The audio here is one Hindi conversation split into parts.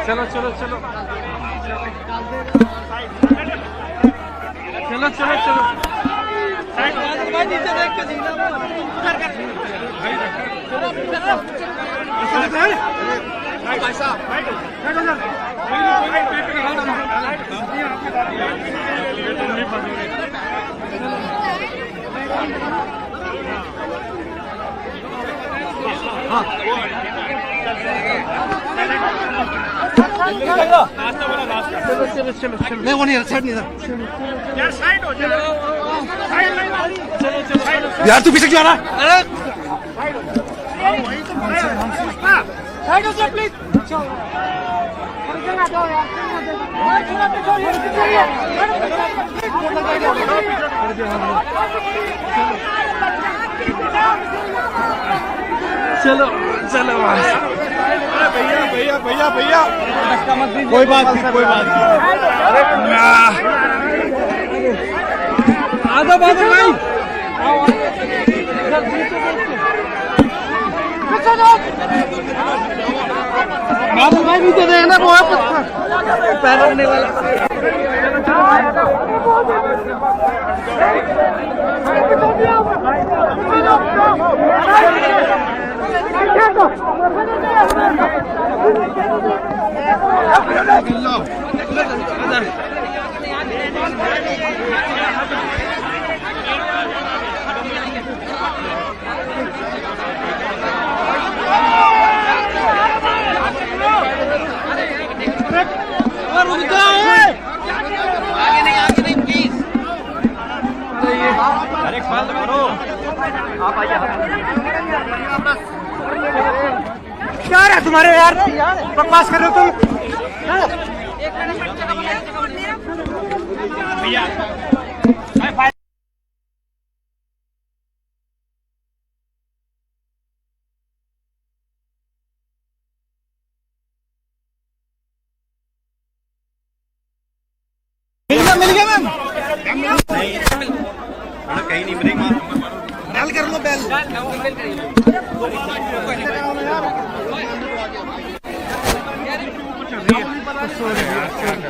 चलो चलो चलो चलो चलो चलो भाई नीचे देख के भाई साहब चलो चलो चलो नहीं वो नहीं साइड नहीं यार साइड हो जाओ चलो चलो यार तू पीछे क्यों आ रहा अरे साइड हो जाओ प्लीज चलो चलो भैया भैया भैया भैया कोई बात नहीं कोई बात नहीं आधा बात नहीं बादल भाई नीचे देखना वो है पैर रखने वाला अरे ख्याल करो आप आइए क्या है तुम्हारे यार बकवास कर रहे हो तुम भैया मिल गया मैम कहीं नहीं ब्रेक मार डाल कर लो बैल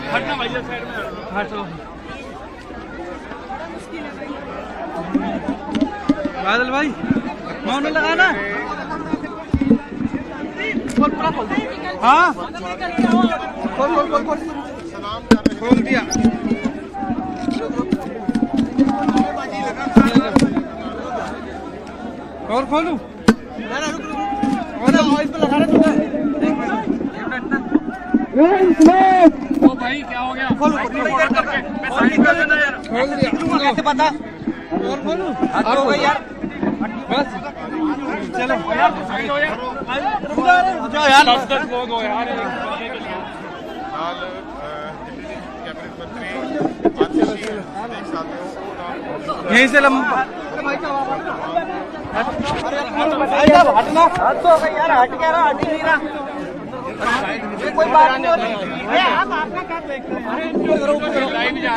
हटना भैया साइड में हटो बादल भाई माउंट लगाना हाँ खोल खोल खोल खोल खोल दिया और खोलू और ऑयल पे लगा रहे ओ भाई क्या हो गया खोल दिया कैसे पता और खोलू हो गई यार बस चलो यार जाओ यार 10 लोग हो यार यहीं से लंबा हटना हट तो यार हट क्या रहा हट ही नहीं रहा कोई बात नहीं लाइन जा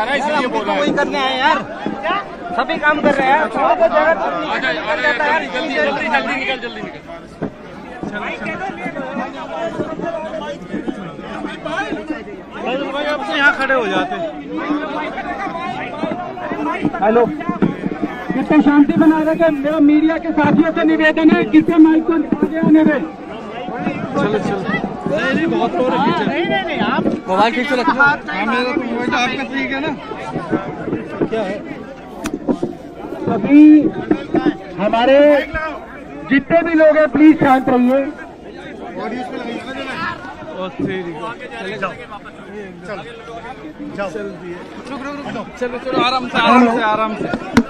रहा है इसलिए बोल रहा है कोई करने आए यार सभी काम कर रहे हैं जल्दी निकल भाई अब से यहाँ खड़े हो जाते हेलो कितने शांति बना रखे मेरा मीडिया के साथियों से निवेदन है किससे माइक को आगे आने दे चलो चलो नहीं बहुत हो रही है नहीं आप मोबाइल ठीक से रखो हाँ मेरा तो मोबाइल आपका ठीक है ना क्या है सभी हमारे जितने भी लोग हैं प्लीज शांत रहिए चलो चलो आराम से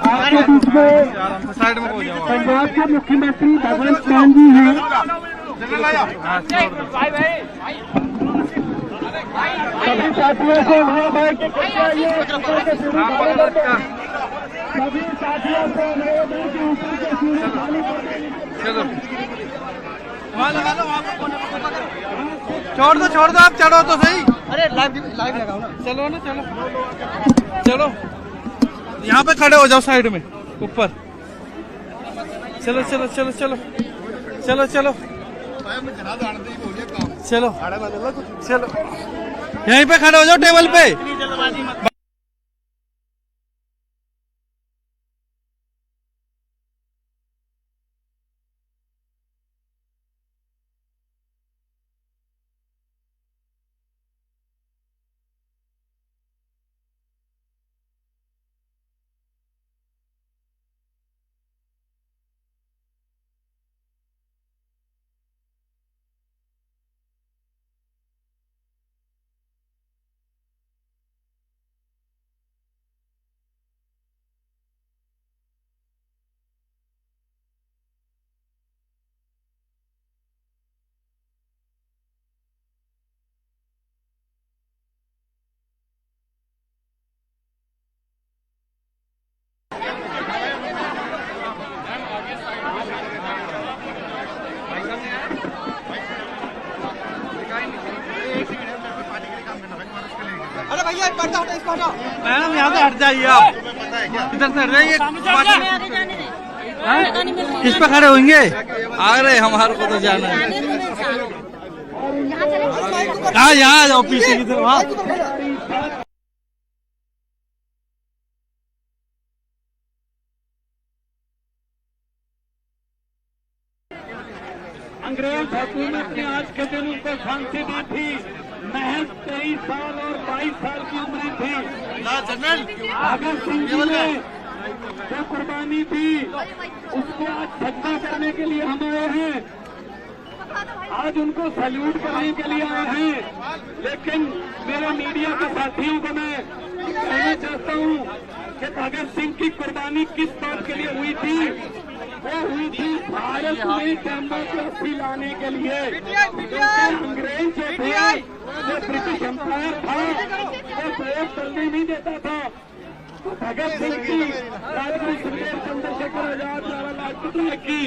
आपके बीच में साइड में हो जाओ पंजाब के मुख्यमंत्री भगवंत मान जी हैं सभी साथियों से वहाँ भाई के सभी साथियों से चलो वहाँ लगा दो वहाँ छोड़ दो आप चढ़ो तो सही अरे लाइव लगाओ ना चलो चलो यहाँ पे खड़े हो जाओ साइड में ऊपर चलो चलो चलो यहीं पे खड़े हो जाओ टेबल पे। अरे भैया पर्दा हटाओ, इसको हटाओ। मैडम यहाँ से हट जाइए आप, इधर से हट जाइए। इस पे खड़े होंगे, आ रहे हमारे को तो जाना है। हाँ यहाँ जाओ पीछे की तरफ। हाँ अंग्रेज हुकूमत ने आज के दिन उनको फांसी दी थी। महज 23 साल और 22 साल की उम्र थी। भगत सिंह जी ने जो कुर्बानी दी उसको आज सत्ता करने के लिए हम आए हैं, आज उनको सैल्यूट करने के लिए आए हैं। लेकिन मेरे मीडिया के साथियों को मैं कहना चाहता हूं कि भगत सिंह की कुर्बानी किस बात के लिए हुई थी? वो हुई थी भारत में डेमोक्रेसी लाने के लिए। अंग्रेज जो थे, जो ब्रिटिश एम्पायर था, वो प्रयोग करने नहीं देता था। तो भगत सिंह की, राजगुरु सुखदेव चंद्रशेखर आजाद, लाला लाजपत राय की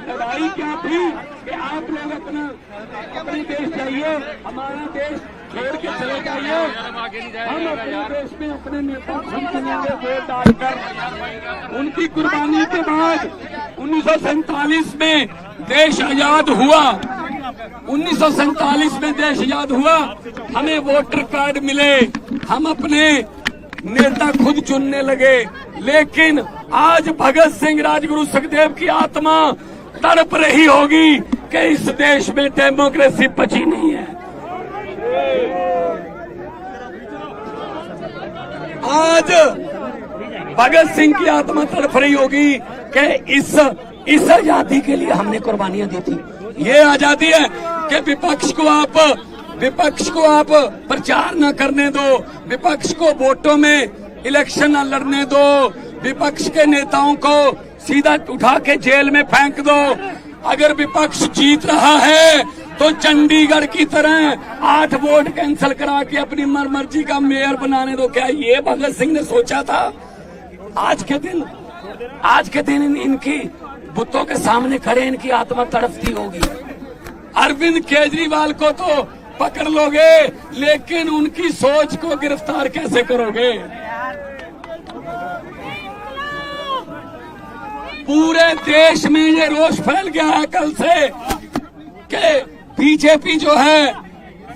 लड़ाई क्या थी कि आप लोग अपने देश जाइए, हमारा देश छोड़ के चले जाइए, हम अपने देश में अपने नेता चुनेंगे वोट डालकर। उनकी कुर्बानी के बाद 1947 में देश आजाद हुआ। 1947 में देश आजाद हुआ, हमें वोटर कार्ड मिले, हम अपने नेता खुद चुनने लगे। लेकिन आज भगत सिंह, राजगुरु सुखदेव की आत्मा तड़प रही होगी कि इस देश में डेमोक्रेसी बची नहीं है। आज भगत सिंह की आत्मा तड़प रही होगी कि इस आजादी के लिए हमने कुर्बानियां दी थी। ये आजादी है कि विपक्ष को आप प्रचार न करने दो, विपक्ष को वोटों में इलेक्शन न लड़ने दो, विपक्ष के नेताओं को सीधा उठा के जेल में फेंक दो। अगर विपक्ष जीत रहा है तो चंडीगढ़ की तरह 8 वोट कैंसिल करा के अपनी मर्जी का मेयर बनाने दो। क्या ये भगत सिंह ने सोचा था? आज के दिन इनकी बुतों के सामने खड़े इनकी आत्मा तड़पती होगी। अरविंद केजरीवाल को तो पकड़ लोगे, लेकिन उनकी सोच को गिरफ्तार कैसे करोगे? पूरे देश में ये रोष फैल गया है कल से कि बीजेपी जो है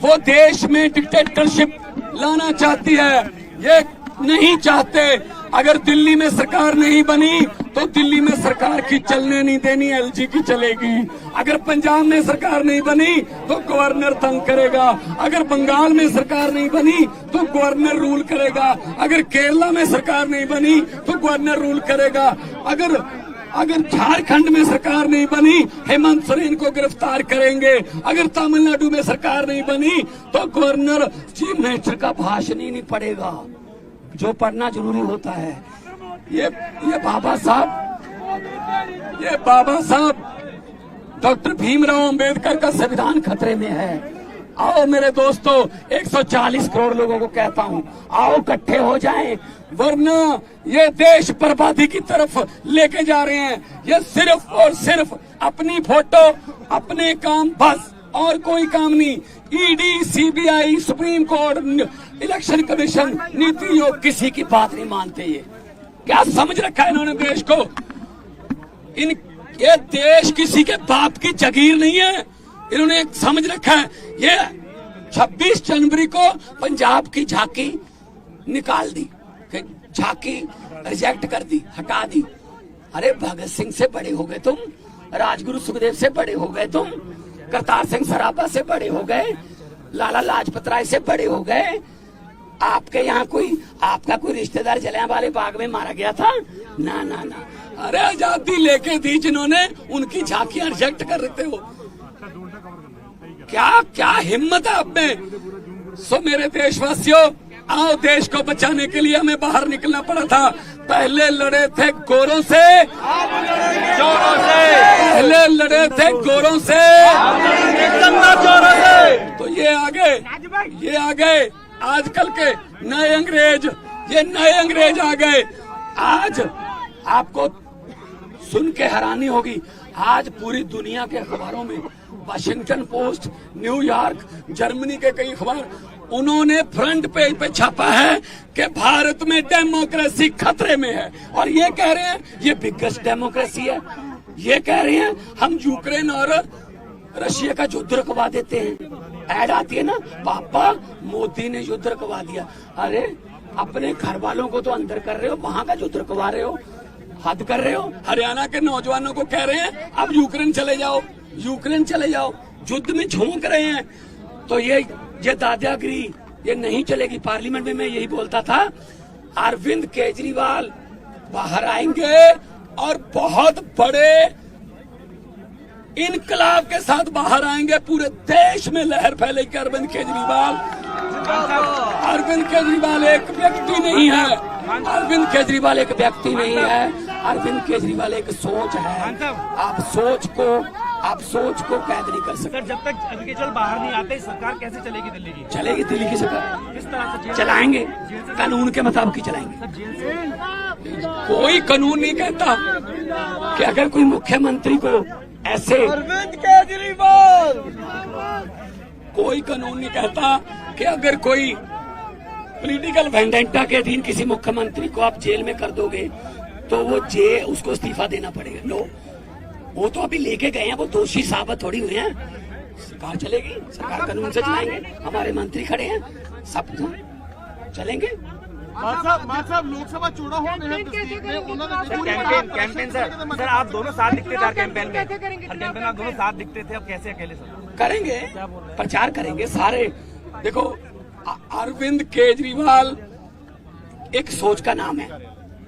वो देश में डिक्टेटरशिप लाना चाहती है। ये नहीं चाहते। अगर दिल्ली में सरकार नहीं बनी तो दिल्ली में सरकार की चलने नहीं देनी, एलजी की चलेगी। अगर पंजाब में सरकार नहीं बनी तो गवर्नर तंग करेगा। अगर बंगाल में सरकार नहीं बनी तो गवर्नर रूल करेगा। अगर केरला में सरकार नहीं बनी तो गवर्नर रूल करेगा। अगर झारखंड में सरकार नहीं बनी, हेमंत सोरेन को गिरफ्तार करेंगे। अगर तमिलनाडु में सरकार नहीं बनी तो गवर्नर चीफ मिनिस्टर का भाषण ही नहीं पड़ेगा, जो पढ़ना जरूरी होता है। ये बाबा साहब डॉक्टर भीमराव अंबेडकर का संविधान खतरे में है। आओ मेरे दोस्तों, 140 करोड़ लोगों को कहता हूँ, आओ इकट्ठे हो जाएं, वरना ये देश बर्बादी की तरफ लेके जा रहे हैं। ये सिर्फ और सिर्फ अपनी फोटो, अपने काम, बस और कोई काम नहीं। ED, CBI, supreme court, election commission, NITI Aayog किसी की बात नहीं मानते। ये क्या समझ रखा है इन्होंने देश को? ये देश किसी के बाप की जागीर नहीं है। इन्होंने एक समझ रखा है, ये 26 जनवरी को पंजाब की झांकी निकाल दी, झांकी रिजेक्ट कर दी, हटा दी। अरे भगत सिंह से बड़े हो गए तुम, राजगुरु सुखदेव से बड़े हो गए तुम, करतार सिंह सराभा से बड़े हो गए, लाला लाजपत राय से बड़े हो गए। आपके यहाँ आपका कोई रिश्तेदार जलियांवाले बाग में मारा गया था? ना ना ना। अरे आजादी लेके दी जिन्होंने, उनकी झांकियां रिजेक्ट कर रहे हो। क्या क्या हिम्मत है आप में। सो मेरे देशवासियों, आओ, देश को बचाने के लिए हमें बाहर निकलना पड़ा था। पहले लड़े थे गोरों से, चोरों से, पहले लड़े थे गोरों से, चोरों से। तो ये आ गए आजकल के नए अंग्रेज, ये नए अंग्रेज आ गए। आज आपको सुन के हैरानी होगी, आज पूरी दुनिया के अखबारों में, वाशिंगटन पोस्ट, न्यूयॉर्क, जर्मनी के कई अखबार, उन्होंने फ्रंट पेज पे छापा है कि भारत में डेमोक्रेसी खतरे में है। और ये कह रहे हैं ये बिगेस्ट डेमोक्रेसी है। ये कह रहे हैं हम यूक्रेन और रशिया का युद्ध रुकवा देते हैं। ऐड आती है ना, पापा मोदी ने युद्ध रुकवा दिया। अरे अपने घर वालों को तो अंदर कर रहे हो, वहां का युद्ध रुकवा रहे हो, हद कर रहे हो। हरियाणा के नौजवानों को कह रहे हैं अब यूक्रेन चले जाओ, यूक्रेन चले जाओ, युद्ध में झोंक रहे हैं। तो ये दादागिरी ये नहीं चलेगी। पार्लियामेंट में मैं यही बोलता था, अरविंद केजरीवाल बाहर आएंगे और बहुत बड़े इनकलाब के साथ बाहर आएंगे। पूरे देश में लहर फैलेगी। अरविंद केजरीवाल एक व्यक्ति नहीं है, अरविंद केजरीवाल एक व्यक्ति नहीं है, अरविंद केजरीवाल एक सोच है। आप सोच को कैद नहीं कर सकते। सर, जब तक अरविंद केजरीवाल बाहर नहीं आते, सरकार कैसे चलेगी दिल्ली की? चलेगी दिल्ली की सरकार, किस तरह से चलाएंगे, कानून के मुताबिक ही चलाएंगे। कोई कानून नहीं कहता कि अगर कोई मुख्यमंत्री को ऐसे, अरविंद केजरीवाल, कोई कानून नहीं कहता कि अगर कोई पॉलिटिकल वेंडेंटा के अधीन किसी मुख्यमंत्री को आप जेल में कर दोगे तो वो उसको इस्तीफा देना पड़ेगा। नो, वो तो अभी लेके गए हैं, वो दोषी साबित थोड़ी हुए हैं। सरकार चलेगी, सरकार कानून से चलाएंगे। हमारे मंत्री खड़े हैं, सब चलेंगे। साहब लोकसभा चुनाव कैंपेन सर आप दोनों साथ दिखते थे कैंपेन में, कैंपेन आप दोनों साथ दिखते थे, अब कैसे अकेले सर? करेंगे, प्रचार करेंगे सारे। देखो, अरविंद केजरीवाल एक सोच का नाम है,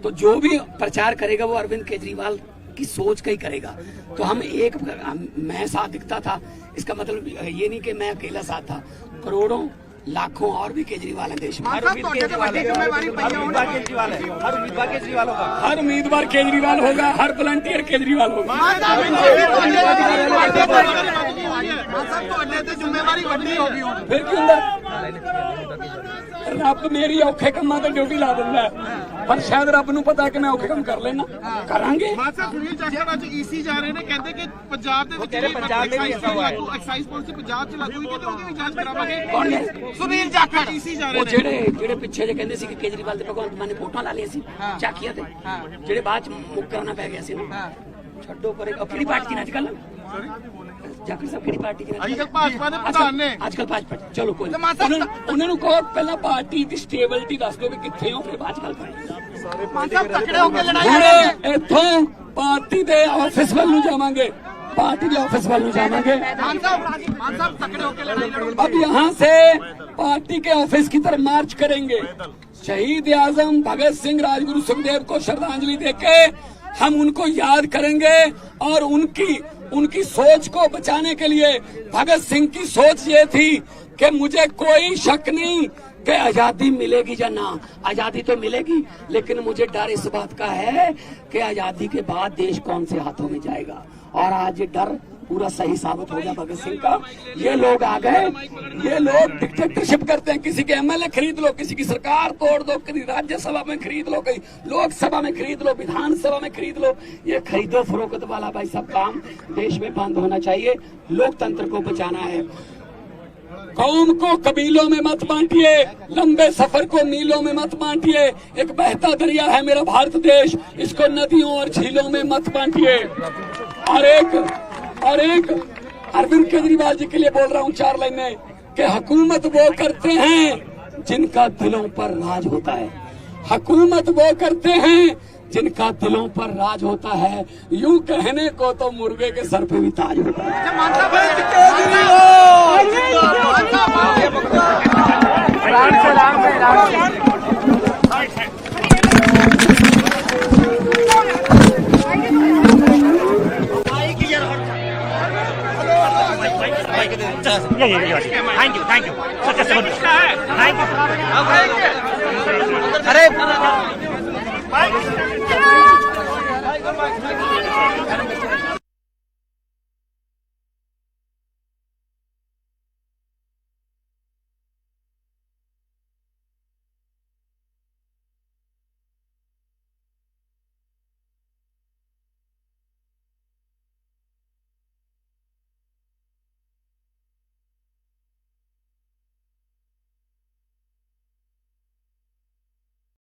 तो जो भी प्रचार करेगा वो अरविंद केजरीवाल की सोच का ही करेगा। तो मैं साथ दिखता था, इसका मतलब ये नहीं कि मैं अकेला साथ था। करोड़ों लाखों और भी केजरीवाल है देश में। हर उम्मीदवार केजरीवाल होगा, हर उम्मीदवार केजरीवाल होगा, हर वॉलंटियर केजरीवाल होगा। जिम्मेवारी बढ़नी होगी फिर क्यों रब मेरी औखे कम्मा ते ड्यूटी ला दिंदा है, पर शायद रब नूं पता है कि मैं औखे काम कर लेना। करांगे। सुनील जाखड़ ਅੱਜ ईसी जा रहे ਨੇ, ਕਹਿੰਦੇ ਕਿ ਪੰਜਾਬ ਦੇ ਵਿੱਚ ਐਕਸਾਈਜ਼ ਪਾਲਿਸੀ ਪੰਜਾਬ ਚ ਲਾਗੂ ਹੋਈ ਤੇ ਉਹਦੀ ਵੀ ਜਾਂਚ ਕਰਾਵਾਂਗੇ। ਕੌਣ ਹੈ? ਸੁਨੀਲ ਜਾਖੜ ईसी ਜਾ ਰਹੇ ਉਹ ਨੇ, ਜਿਹੜੇ ਪਿੱਛੇ ਜੇ ਕਹਿੰਦੇ ਸੀ ਕਿ ਕੇਜਰੀਵਾਲ ਦੇ ਭਗਵੰਤ ਮਾਨ ਨੇ ਫੋਟੋਆਂ ਲਾ ਲਈਆਂ ਸੀ ਚਾਕੀਆਂ ਤੇ, ਜਿਹੜੇ ਬਾਅਦ ਚ ਮੁਕਰਨਾ ਪੈ ਗਿਆ ਸੀ ਨਾ। ਛੱਡੋ ਪਰੇ। ਕਿਹੜੀ ਪਾਰਟੀ ਨੇ ਅੱਜਕੱਲ? ਜਾਖੜ ਸਾਹਿਬ ਕਿਹੜੀ ਪਾਰਟੀ ਦੇ? ਅੱਜਕੱਲ ਭਾਜਪਾ ਦੇ ਪ੍ਰਧਾਨ ਨੇ। ਅੱਜਕੱਲ ਭਾਜਪਾ। ਚਲੋ ਕੋਈ ਉਹਨਾਂ ਨੂੰ ਕਹੋ ਪਹਿਲਾਂ ਪਾਰਟੀ ਦੀ ਸਟੇਬਿਲਿਟੀ ਦੱਸ ਦਿਓ ਵੀ ਕਿੱਥੇ ਹੋ, ਫਿਰ ਬਾਅਦ ਚ ਗੱਲ ਕਰਾਂਗੇ। ਮਾਨ ਸਾਹਿਬ ਤਕੜੇ ਹੋ ਕੇ ਲੜਾਈ ਇੱਥੋਂ ਪਾर्टी ਦੇ ਆਫਿਸ ਵੱਲ ਨੂੰ ਜਾਵਾਂਗੇ, पार्टी के ऑफिस वालों जाएंगे। मान साहब तकड़े होकर लड़ाई लड़ोगे। अब यहाँ से पार्टी के ऑफिस की तरफ मार्च करेंगे। शहीद आजम भगत सिंह राजगुरु सुखदेव को श्रद्धांजलि देके हम उनको याद करेंगे और उनकी सोच को बचाने के लिए। भगत सिंह की सोच ये थी कि मुझे कोई शक नहीं कि आजादी मिलेगी या ना, आजादी तो मिलेगी, लेकिन मुझे डर इस बात का है कि आजादी के बाद देश कौन से हाथों में जाएगा। और आज ये डर पूरा सही साबित हो गया भगत सिंह का। ये लोग आ गए, ये लोग डिक्टेटरशिप करते हैं। किसी के एमएलए खरीद लो, किसी की सरकार तोड़ दो, किसी राज्यसभा में खरीद लो, कहीं लोकसभा में खरीद लो, विधानसभा में खरीद लो। ये खरीदो फरोख्त वाला भाई सब काम देश में बंद होना चाहिए। लोकतंत्र को बचाना है। कौम को कबीलों में मत बांटिए, लंबे सफर को मीलों में मत बांटिए। एक बहता दरिया है मेरा भारत देश, इसको नदियों और झीलों में मत बांटिए। और एक अरविंद केजरीवाल जी के लिए बोल रहा हूँ 4 लाइनें कि हुकूमत वो करते हैं जिनका दिलों पर राज होता है। हुकूमत वो करते हैं जिनका दिलों पर राज होता है। यूं कहने को तो मुर्गे के सर पे भी ताज होता है। थैंक यू अरे